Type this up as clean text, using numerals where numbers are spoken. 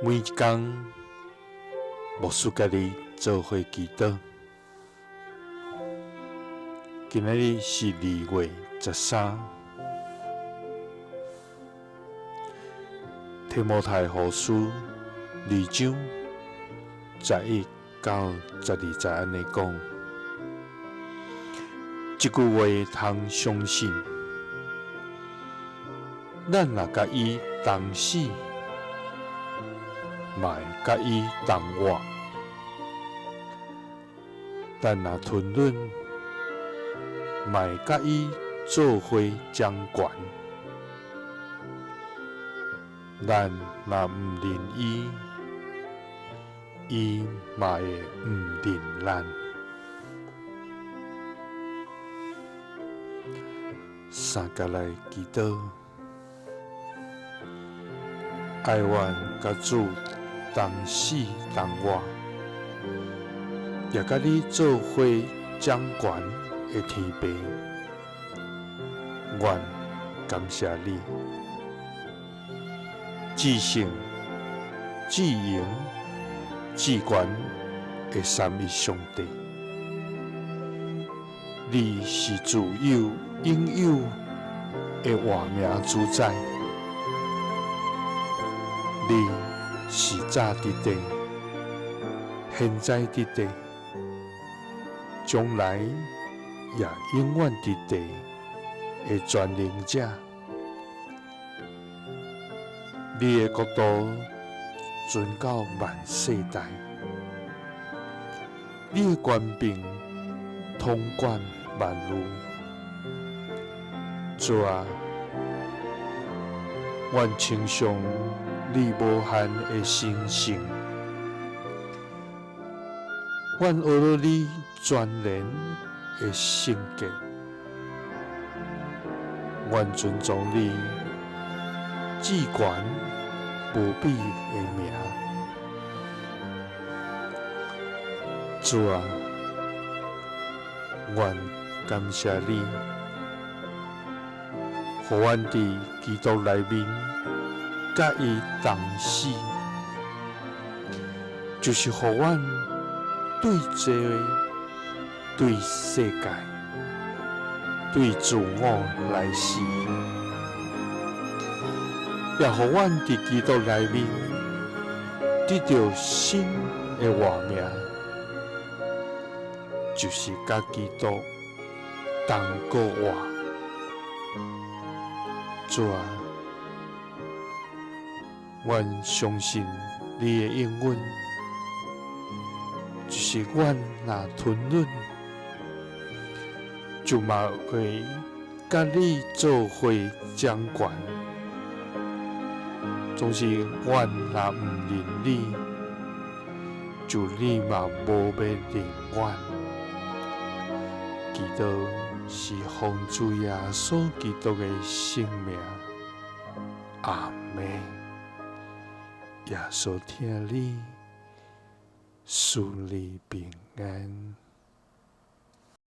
每一天，牧师家己做伙祈祷。今仔日是2月13，提摩太后书2章11到12节安尼讲，即句话通相信，咱若甲伊同死，嘛会甲伊同活；咱若吞忍，嘛会甲伊做伙掌权。咱若毋认伊，伊嘛会毋认咱。三甲来祈祷，爱愿甲主同死同活，也甲你做伙掌权的天父，愿感谢你，至圣、至荣、至权的三一上帝。你是自有永有的活命主宰，你是早伫地，现在伫地，将来也永远伫地的全能者。你的国度存到万世代，你的权柄统管万物。主啊，愿称颂你无限的神圣，愿学到你全然的圣洁，愿尊重你至权无比的名。主啊，愿感谢你，互阮伫基督内面，甲伊同死，就是互阮对罪、对世界、对自我来死，也互阮伫基督内面得到新的活命，就是甲基督同过活。主啊，阮相信你的应允，就是阮若吞忍，就嘛会甲你做伙掌权。总是阮若毋认你，就你嘛无要认阮。祈祷是奉主耶稣基督的圣名，阿门。耶稣听你，赐你平安。